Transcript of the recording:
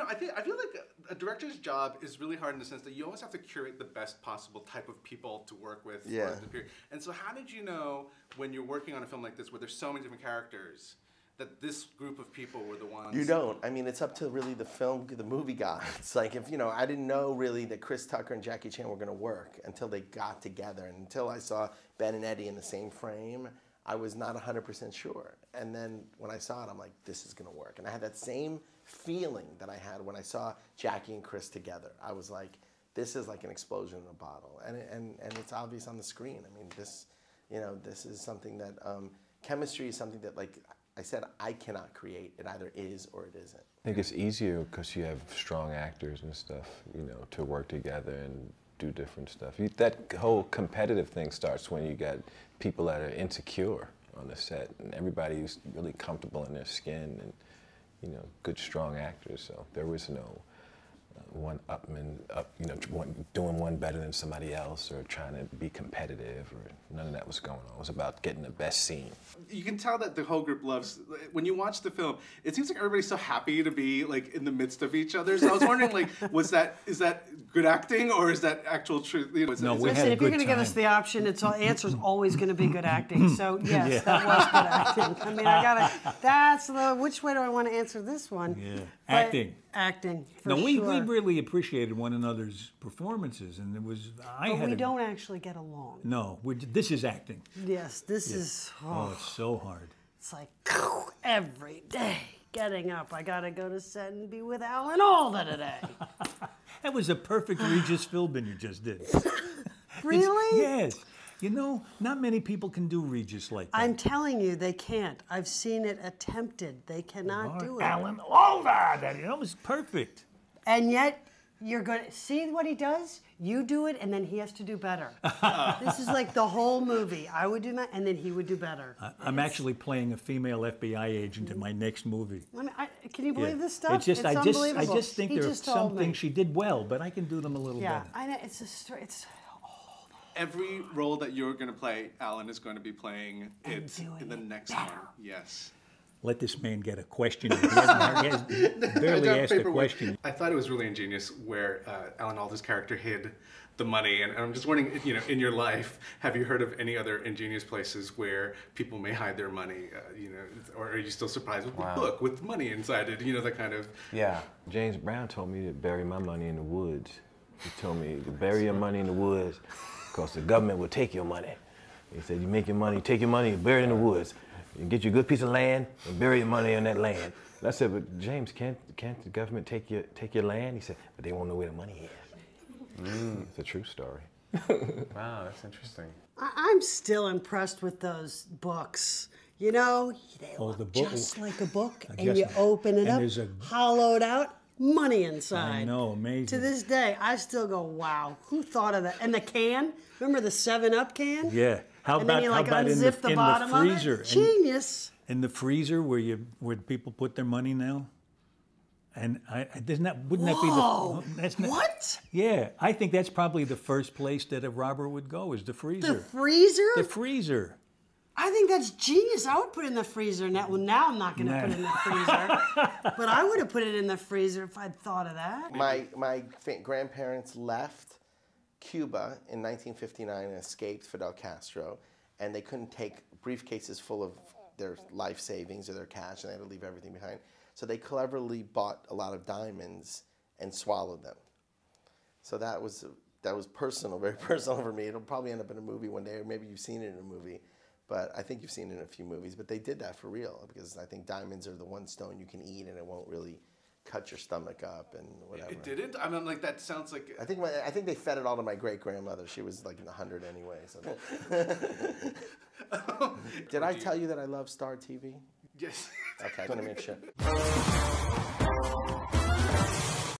I feel like a director's job is really hard in the sense that you always have to curate the best possible type of people to work with for the period. And so how did you know when you're working on a film like this where there's so many different characters that this group of people were the ones? You don't. I mean, it's up to really the movie guy. It's like if, I didn't know really that Chris Tucker and Jackie Chan were going to work until they got together. And until I saw Ben and Eddie in the same frame, I was not 100% sure. And then when I saw it, I'm like, this is going to work. And I had that same feeling that I had when I saw Jackie and Chris together. I was like, this is like an explosion in a bottle. And it's obvious on the screen. I mean, this is something that, chemistry is something that, like I said, I cannot create. It either is or it isn't. I think it's easier because you have strong actors and stuff, to work together and do different stuff. That whole competitive thing starts when you got people that are insecure on the set, and everybody's really comfortable in their skin, and good strong actors. So there was no doing one better than somebody else or trying to be competitive, or none of that was going on. It was about getting the best scene. You can tell that the whole group loves, when you watch the film, it seems like everybody's so happy to be like in the midst of each other. So I was wondering, like, is that good acting or is that actual truth? No, listen, if you're going to give us the option, the answer's always going to be good acting. So yes, that was good acting. I mean, which way do I want to answer this one? Yeah, acting. Acting, for no, we sure. really appreciated one another's performances, and it was. But we don't actually get along. No, this is acting. Yes, this is. Oh, it's so hard. It's like every day getting up. I got to go to set and be with Al and Alda today. That was a perfect Regis Philbin you just did. Really? Yes. Not many people can do Regis like that. I'm telling you, they can't. I've seen it attempted. They cannot do it. Alan Alda, that was perfect. And yet, you're going to see what he does? You do it, and then he has to do better. This is like the whole movie. I would do that, and then he would do better. I'm actually playing a female FBI agent in my next movie. I mean, can you believe this stuff? It's unbelievable. I just think there are some things she did well, but I can do them a little better. Yeah, I know. It's every role that you're going to play, Alan is going to be playing it in the next one. Yes. Let this man get a question. He barely asked a question. I thought it was really ingenious where Alan Alda's character hid the money, and I'm just wondering, in your life, have you heard of any other ingenious places where people may hide their money, or are you still surprised with the book with money inside it, that kind of... Yeah, James Brown told me to bury my money in the woods. He told me to bury your money in the woods because the government will take your money. He said, you make your money, take your money, bury it in the woods. You get you a good piece of land and bury your money on that land. And I said, but James, can't the government take your land? He said, but they won't know where the money is. It's a true story. Wow, that's interesting. I'm still impressed with those books. They look just like a book, and you open it up, hollowed out, money inside. I know, amazing. To this day, I still go, wow, who thought of that? And the can, remember the 7-Up can? Yeah. How about in the freezer? Genius. In the freezer where people put their money now? And wouldn't that be the... What? Yeah, I think that's probably the first place that a robber would go, is the freezer. The freezer? The freezer. I think that's genius. I would put it in the freezer. Now I'm not going to put it in the freezer. But I would have put it in the freezer if I'd thought of that. My grandparents left Cuba in 1959 and escaped Fidel Castro, and they couldn't take briefcases full of their life savings or their cash, and they had to leave everything behind. So they cleverly bought a lot of diamonds and swallowed them. So that was personal, very personal for me. It'll probably end up in a movie one day, or maybe you've seen it in a movie. But I think you've seen it in a few movies. But they did that for real, because I think diamonds are the one stone you can eat and it won't really cut your stomach up and whatever. It didn't? I mean, like, that sounds like... I think they fed it all to my great-grandmother. She was like in the 100 anyway. So. Did I tell you that I love Star TV? Yes. Okay, I'm going to make sure.